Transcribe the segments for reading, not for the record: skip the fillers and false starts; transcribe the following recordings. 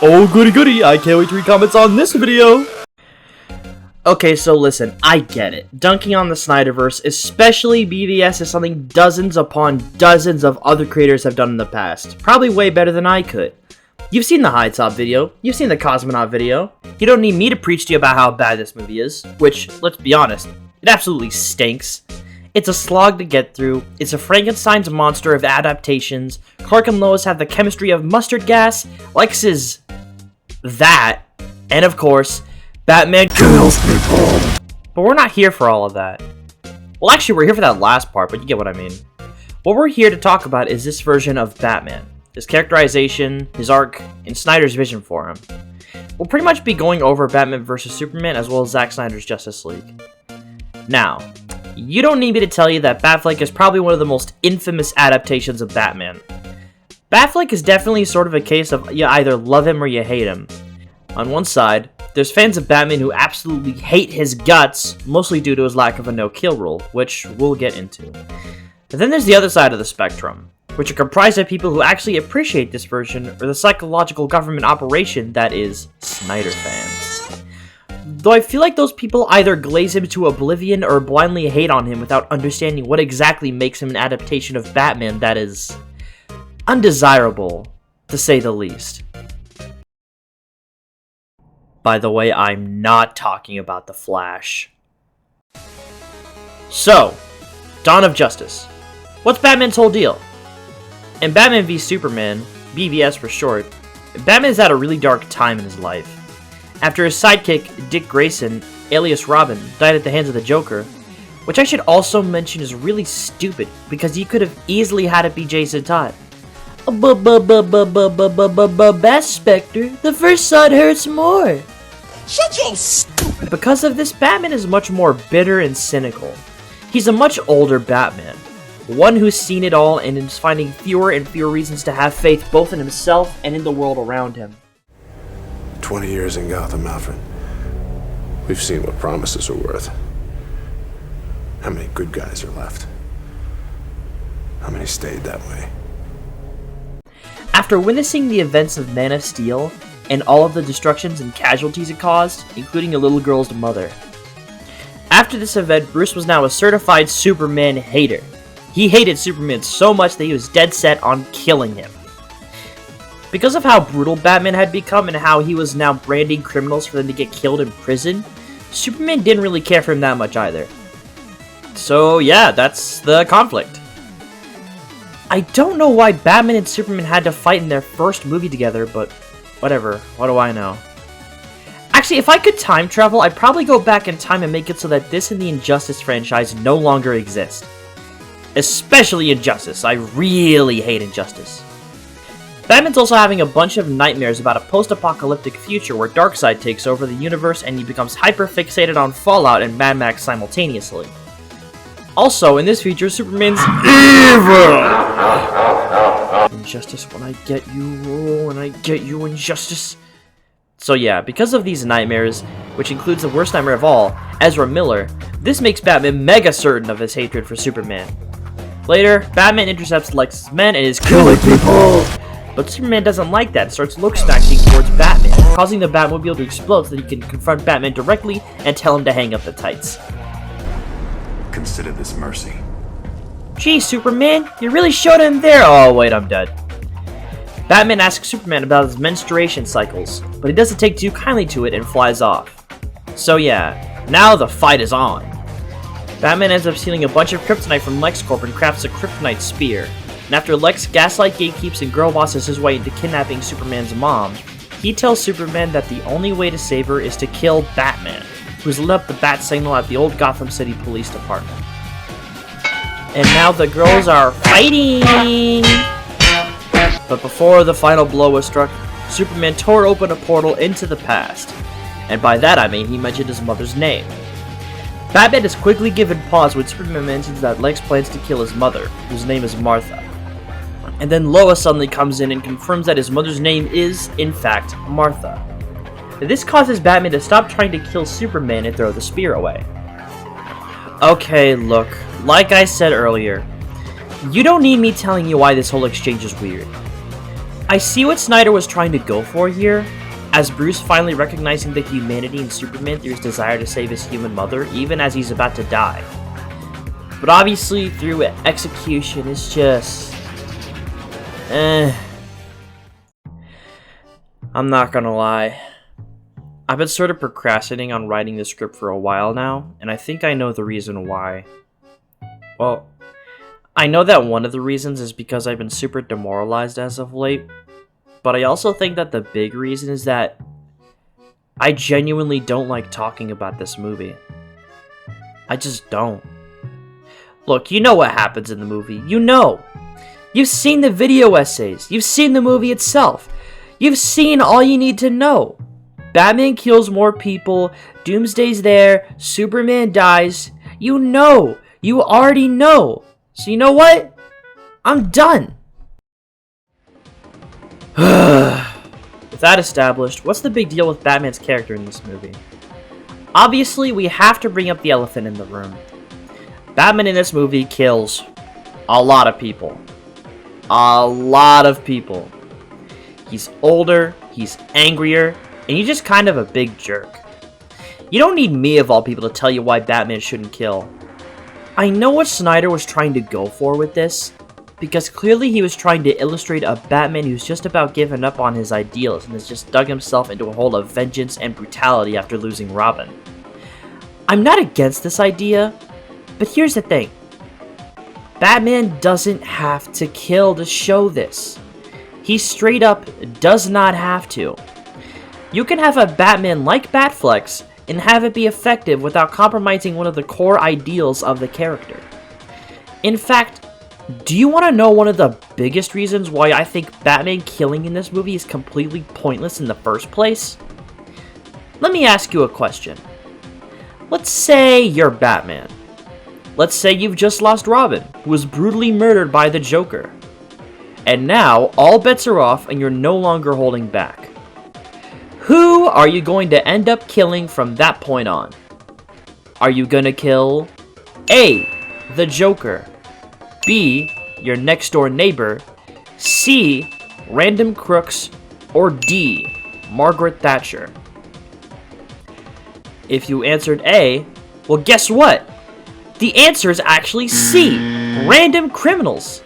Oh goody goody, I can't wait to read comments on this video! Okay, so listen, I get it. Dunking on the Snyderverse, especially BVS, is something dozens upon dozens of other creators have done in the past. Probably way better than I could. You've seen the High Top video, you've seen the Cosmonaut video. You don't need me to preach to you about how bad this movie is, which, let's be honest, it absolutely stinks. It's a slog to get through, it's a Frankenstein's monster of adaptations, Clark and Lois have the chemistry of mustard gas, Lex is that, and of course, Batman kills people. But we're not here for all of that. Well, actually, we're here for that last part, but you get what I mean. What we're here to talk about is this version of Batman, his characterization, his arc, and Snyder's vision for him. We'll pretty much be going over Batman vs. Superman as well as Zack Snyder's Justice League. Now, you don't need me to tell you that Batfleck is probably one of the most infamous adaptations of Batman. Batfleck is definitely sort of a case of you either love him or you hate him. On one side, there's fans of Batman who absolutely hate his guts, mostly due to his lack of a no-kill rule, which we'll get into. But then there's the other side of the spectrum, which are comprised of people who actually appreciate this version, or the psychological government operation that is Snyder fans. Though I feel like those people either glaze him to oblivion or blindly hate on him without understanding what exactly makes him an adaptation of Batman that is undesirable, to say the least. By the way, I'm not talking about The Flash. So, Dawn of Justice. What's Batman's whole deal? In Batman v Superman, BVS for short, Batman's at a really dark time in his life. After his sidekick, Dick Grayson, alias Robin, died at the hands of the Joker, which I should also mention is really stupid, because he could have easily had it be Jason Todd. Best Specter, the first son hurts more. Shut your stupid. Because of this, Batman is much more bitter and cynical. He's a much older Batman, one who's seen it all and is finding fewer and fewer reasons to have faith both in himself and in the world around him. 20 years in Gotham, Alfred. We've seen what promises are worth. How many good guys are left? How many stayed that way? After witnessing the events of Man of Steel, and all of the destructions and casualties it caused, including a little girl's mother. After this event, Bruce was now a certified Superman hater. He hated Superman so much that he was dead set on killing him. Because of how brutal Batman had become and how he was now branding criminals for them to get killed in prison, Superman didn't really care for him that much either. So yeah, that's the conflict. I don't know why Batman and Superman had to fight in their first movie together, but whatever, what do I know? Actually, if I could time travel, I'd probably go back in time and make it so that this and the Injustice franchise no longer exist. Especially Injustice. I really hate Injustice. Batman's also having a bunch of nightmares about a post-apocalyptic future where Darkseid takes over the universe and he becomes hyper-fixated on Fallout and Mad Max simultaneously. Also, in this future, Superman's evil! Injustice when I get you, when I get you, Injustice. So yeah, because of these nightmares, which includes the worst nightmare of all, Ezra Miller, this makes Batman mega certain of his hatred for Superman. Later, Batman intercepts Lex's men and is killing people! But Superman doesn't like that and starts look smashing towards Batman, causing the Batmobile to explode so that he can confront Batman directly and tell him to hang up the tights. Consider this mercy. Gee, Superman, you really showed him there. Oh, wait, I'm dead. Batman asks Superman about his menstruation cycles, but he doesn't take too kindly to it and flies off. So yeah, now the fight is on. Batman ends up stealing a bunch of kryptonite from LexCorp and crafts a kryptonite spear. And after Lex gaslight gatekeeps and girl bosses his way into kidnapping Superman's mom, he tells Superman that the only way to save her is to kill Batman, who's lit up the bat signal at the old Gotham City Police Department. And now the girls are fighting! But before the final blow was struck, Superman tore open a portal into the past. And by that I mean he mentioned his mother's name. Batman is quickly given pause when Superman mentions that Lex plans to kill his mother, whose name is Martha. And then Lois suddenly comes in and confirms that his mother's name is, in fact, Martha. This causes Batman to stop trying to kill Superman and throw the spear away. Okay, look, like I said earlier, you don't need me telling you why this whole exchange is weird. I see what Snyder was trying to go for here, as Bruce finally recognizing the humanity in Superman through his desire to save his human mother, even as he's about to die. But obviously, through execution, it's just... I'm not gonna lie. I've been sort of procrastinating on writing the script for a while now, and I think I know the reason why. Well, I know that one of the reasons is because I've been super demoralized as of late, but I also think that the big reason is that I genuinely don't like talking about this movie. I just don't. Look, you know what happens in the movie. You know. You've seen the video essays. You've seen the movie itself. You've seen all you need to know. Batman kills more people, Doomsday's there, Superman dies. You know. You already know. So you know what? I'm done. With that established, what's the big deal with Batman's character in this movie? Obviously, we have to bring up the elephant in the room. Batman in this movie kills a lot of people. A lot of people. He's older, he's angrier, and he's just kind of a big jerk. You don't need me of all people to tell you why Batman shouldn't kill. I know what Snyder was trying to go for with this, because clearly he was trying to illustrate a Batman who's just about given up on his ideals and has just dug himself into a hole of vengeance and brutality after losing Robin. I'm not against this idea, but here's the thing. Batman doesn't have to kill to show this. He straight up does not have to. You can have a Batman like Batfleck and have it be effective without compromising one of the core ideals of the character. In fact, do you want to know one of the biggest reasons why I think Batman killing in this movie is completely pointless in the first place? Let me ask you a question. Let's say you're Batman. Let's say you've just lost Robin, who was brutally murdered by the Joker. And now, all bets are off and you're no longer holding back. Who are you going to end up killing from that point on? Are you gonna kill A, the Joker, B, your next door neighbor, C, random crooks, or D, Margaret Thatcher? If you answered A, well guess what? The answer is actually C, random criminals.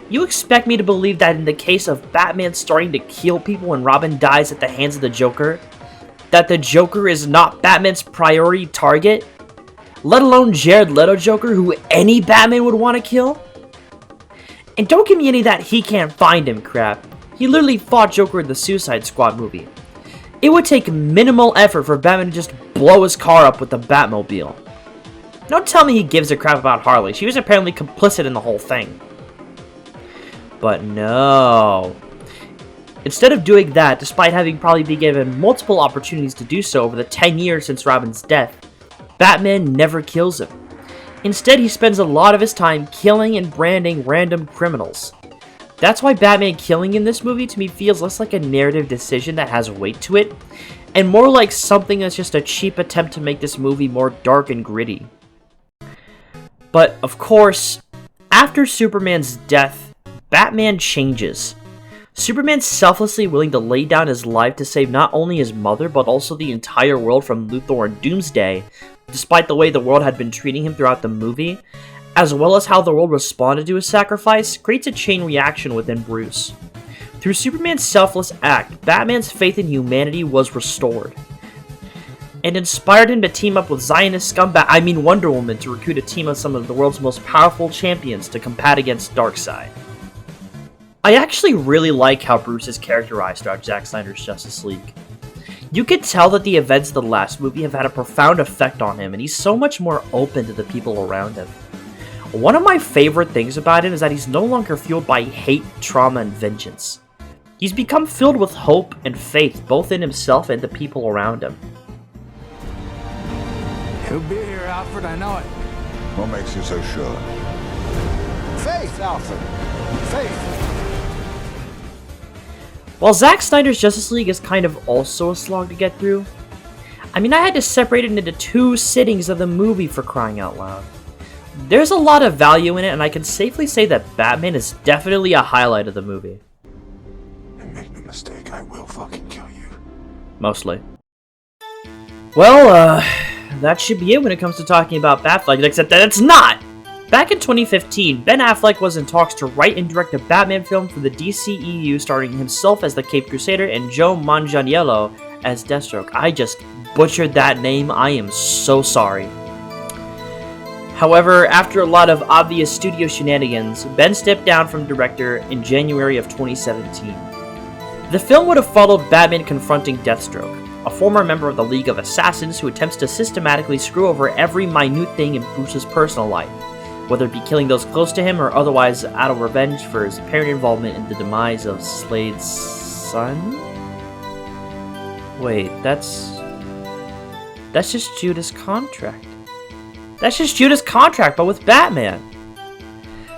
You expect me to believe that in the case of Batman starting to kill people when Robin dies at the hands of the Joker, that the Joker is not Batman's priority target? Let alone Jared Leto Joker, who any Batman would want to kill? And don't give me any of that he can't find him crap. He literally fought Joker in the Suicide Squad movie. It would take minimal effort for Batman to just blow his car up with the Batmobile. Don't tell me he gives a crap about Harley. She was apparently complicit in the whole thing. But no. Instead of doing that, despite having probably been given multiple opportunities to do so over the 10 years since Robin's death, Batman never kills him. Instead, he spends a lot of his time killing and branding random criminals. That's why Batman killing in this movie to me feels less like a narrative decision that has weight to it, and more like something that's just a cheap attempt to make this movie more dark and gritty. But, of course, after Superman's death, Batman changes. Superman's selflessly willing to lay down his life to save not only his mother, but also the entire world from Luthor and Doomsday, despite the way the world had been treating him throughout the movie, as well as how the world responded to his sacrifice, creates a chain reaction within Bruce. Through Superman's selfless act, Batman's faith in humanity was restored, and inspired him to team up with Zionist scumbag, Wonder Woman, to recruit a team of some of the world's most powerful champions to combat against Darkseid. I actually really like how Bruce is characterized throughout Zack Snyder's Justice League. You can tell that the events of the last movie have had a profound effect on him, and he's so much more open to the people around him. One of my favorite things about him is that he's no longer fueled by hate, trauma, and vengeance. He's become filled with hope and faith, both in himself and the people around him. He'll be here, Alfred, I know it. What makes you so sure? Faith, Alfred. Faith. While Zack Snyder's Justice League is kind of also a slog to get through, I had to separate it into 2 sittings of the movie for crying out loud. There's a lot of value in it, and I can safely say that Batman is definitely a highlight of the movie. mistake, I will fucking kill you. Mostly. Well, that should be it when it comes to talking about Batfleck, except that it's not! Back in 2015, Ben Affleck was in talks to write and direct a Batman film for the DCEU, starring himself as the Caped Crusader and Joe Manganiello as Deathstroke. I just butchered that name, I am so sorry. However, after a lot of obvious studio shenanigans, Ben stepped down from director in January of 2017. The film would have followed Batman confronting Deathstroke, a former member of the League of Assassins who attempts to systematically screw over every minute thing in Bruce's personal life, whether it be killing those close to him or otherwise out of revenge for his apparent involvement in the demise of Slade's son? Wait, that's just Judas' contract. That's just Judas' contract, but with Batman.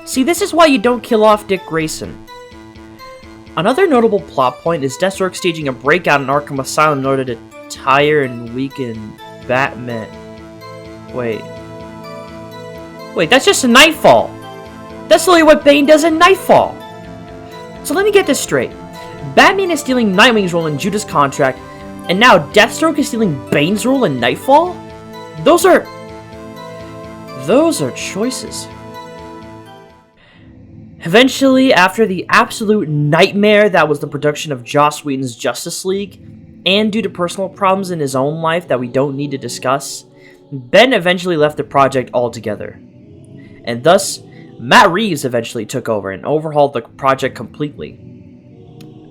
See, this is why you don't kill off Dick Grayson. Another notable plot point is Deathstroke staging a breakout in Arkham Asylum in order to tire and weaken Batman. Wait, that's just a Nightfall. That's literally what Bane does in Nightfall. So let me get this straight. Batman is stealing Nightwing's role in Judas' contract, and now Deathstroke is stealing Bane's role in Nightfall? Those are choices. Eventually, after the absolute nightmare that was the production of Joss Whedon's Justice League, and due to personal problems in his own life that we don't need to discuss, Ben eventually left the project altogether. And thus, Matt Reeves eventually took over and overhauled the project completely.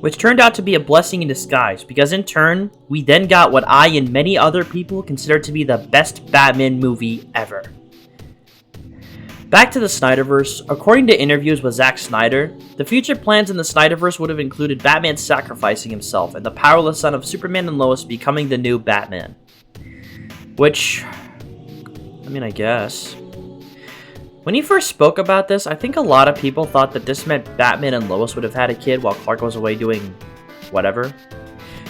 Which turned out to be a blessing in disguise, because in turn, we then got what I and many other people consider to be the best Batman movie ever. Back to the Snyderverse, according to interviews with Zack Snyder, the future plans in the Snyderverse would have included Batman sacrificing himself and the powerless son of Superman and Lois becoming the new Batman. Which, I mean, I guess. When he first spoke about this, I think a lot of people thought that this meant Batman and Lois would have had a kid while Clark was away doing whatever.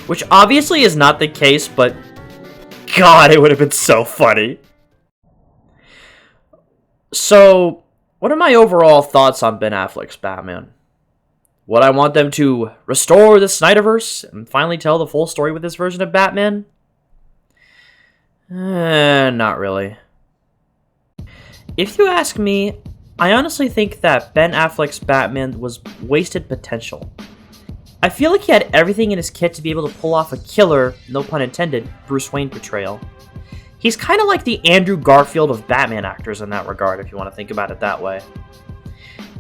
Which obviously is not the case, but God, it would have been so funny. So, what are my overall thoughts on Ben Affleck's Batman? Would I want them to restore the Snyderverse and finally tell the full story with this version of Batman? Not really. If you ask me, I honestly think that Ben Affleck's Batman was wasted potential. I feel like he had everything in his kit to be able to pull off a killer, no pun intended, Bruce Wayne portrayal. He's kind of like the Andrew Garfield of Batman actors in that regard, if you want to think about it that way.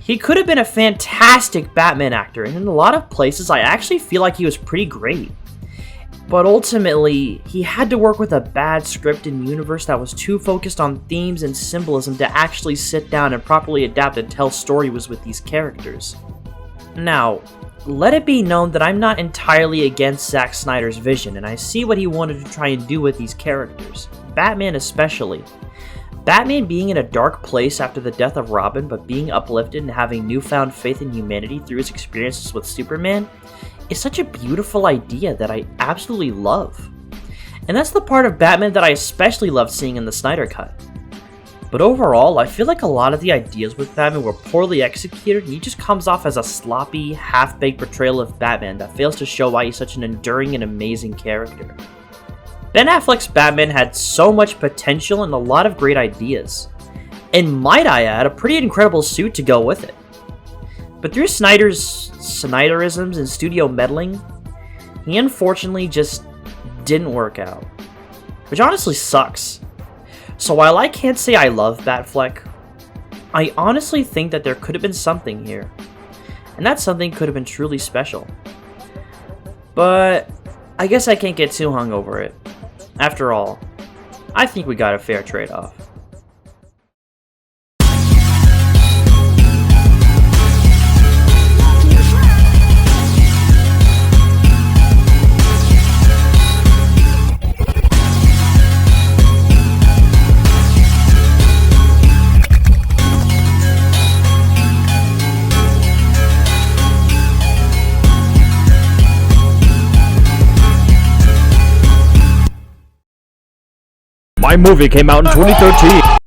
He could have been a fantastic Batman actor, and in a lot of places I actually feel like he was pretty great. But ultimately, he had to work with a bad script and universe that was too focused on themes and symbolism to actually sit down and properly adapt and tell stories with these characters. Now, let it be known that I'm not entirely against Zack Snyder's vision, and I see what he wanted to try and do with these characters. Batman especially. Batman being in a dark place after the death of Robin, but being uplifted and having newfound faith in humanity through his experiences with Superman is such a beautiful idea that I absolutely love. And that's the part of Batman that I especially love seeing in the Snyder Cut. But overall, I feel like a lot of the ideas with Batman were poorly executed, and he just comes off as a sloppy, half-baked portrayal of Batman that fails to show why he's such an enduring and amazing character. Ben Affleck's Batman had so much potential and a lot of great ideas, and might I add, a pretty incredible suit to go with it. But through Snyderisms and studio meddling, he unfortunately just didn't work out, which honestly sucks. So while I can't say I love Batfleck, I honestly think that there could have been something here, and that something could have been truly special. But I guess I can't get too hung over it. After all, I think we got a fair trade-off. My movie came out in 2013.